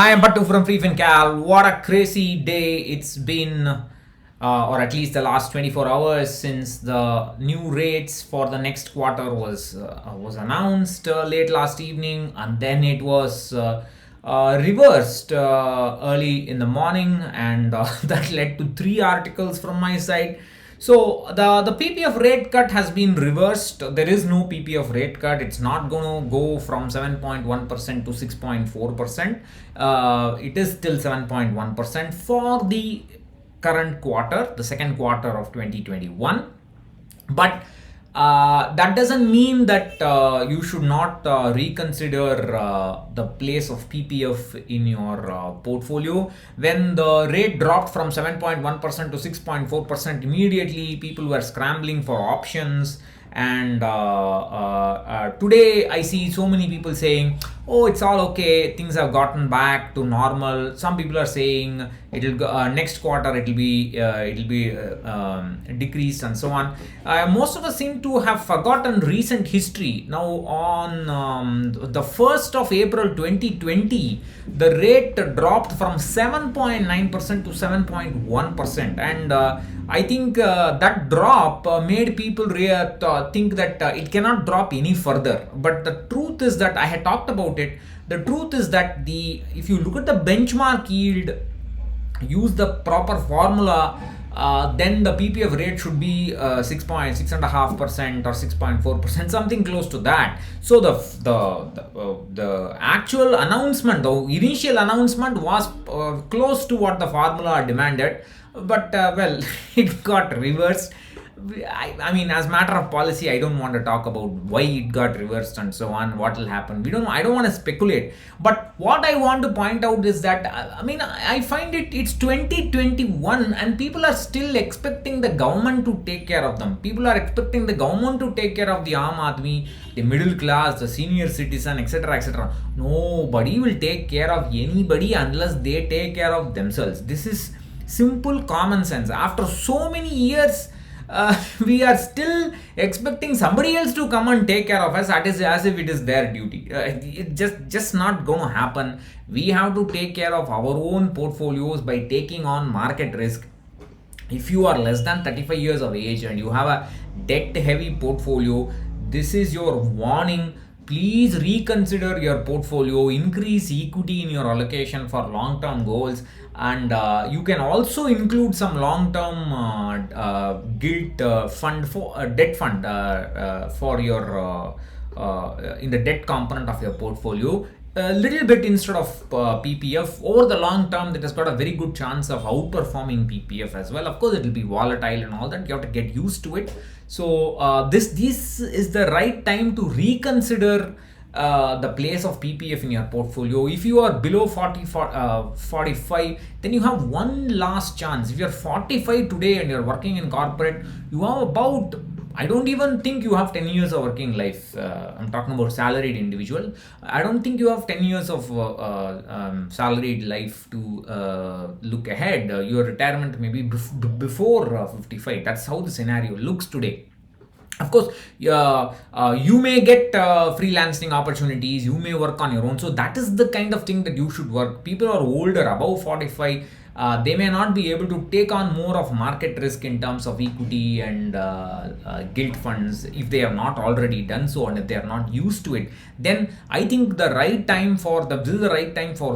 Hi, I'm Battu from freefincal. What a crazy day it's been, or at least the last 24 hours since the new rates for the next quarter was announced late last evening, and then it was reversed early in the morning, and that led to three articles from my side. So the PPF rate cut has been reversed. There is no PPF rate cut. It's not going to go from 7.1% to 6.4%. It is still 7.1% for the current quarter, the second quarter of 2021. But that doesn't mean that you should not reconsider the place of PPF in your portfolio. When the rate dropped from 7.1% to 6.4%, immediately people were scrambling for options. And today I see so many people saying, oh, it's all okay, things have gotten back to normal. Some people are saying it'll go, next quarter it'll be decreased and so on. Most of us seem to have forgotten recent history. Now on the 1st of April 2020, the rate dropped from 7.9% to 7.1%, and I think that drop made people think that it cannot drop any further. But the truth is that I had talked about it. The truth is that if you look at the benchmark yield, use the proper formula, then the PPF rate should be 6.5% or 6.4%, something close to that. So the actual announcement, the initial announcement was close to what the formula demanded, but well, it got reversed. I mean, as a matter of policy, I don't want to talk about why it got reversed and so on, what will happen. I don't want to speculate. But what I want to point out is that, I find it's 2021 and people are still expecting the government to take care of them. People are expecting the government to take care of the Aam Aadmi, the middle class, the senior citizen, etc., etc. Nobody will take care of anybody unless they take care of themselves. This is simple common sense. After so many years, we are still expecting somebody else to come and take care of us as if it is their duty. It's just not going to happen. We have to take care of our own portfolios by taking on market risk. If you are less than 35 years of age and you have a debt heavy portfolio, this is your warning. Please reconsider your portfolio, increase equity in your allocation for long-term goals, and you can also include some long-term gilt fund for debt fund for your in the debt component of your portfolio. A little bit instead of PPF. Over the long term, that has got a very good chance of outperforming PPF as well. Of course, it will be volatile and all that. You have to get used to it. So this is the right time to reconsider the place of PPF in your portfolio. If you are below 45, then you have one last chance. If you're 45 today and you're working in corporate, you have about, I don't even think you have 10 years of working life. I'm talking about salaried individual. I don't think you have 10 years of salaried life to look ahead. Your retirement may be before 55. That's how the scenario looks today. Of course, you may get freelancing opportunities, you may work on your own. So that is the kind of thing that you should work. People are older, above 45, they may not be able to take on more of market risk in terms of equity and gilt funds if they have not already done so, and if they are not used to it. Then I think this is the right time for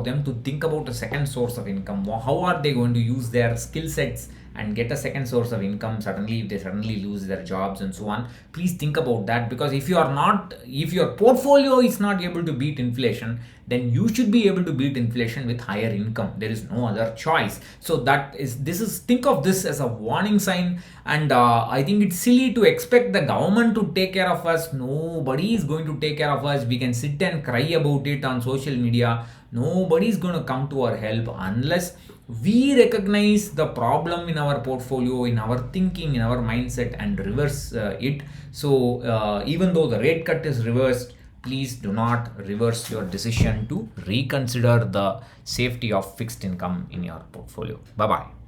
them to think about a second source of income. How are they going to use their skill sets and get a second source of income if they suddenly lose their jobs and so on? Please think about that, because if your portfolio is not able to beat inflation, then you should be able to beat inflation with higher income. There is no other choice. So think of this as a warning sign. And I think it's silly to expect the government to take care of us. Nobody is going to take care of us. We can sit and cry about it on social media. Nobody is going to come to our help unless we recognize the problem in our portfolio, in our thinking, in our mindset, and reverse it. So even though the rate cut is reversed, please do not reverse your decision to reconsider the safety of fixed income in your portfolio. Bye bye.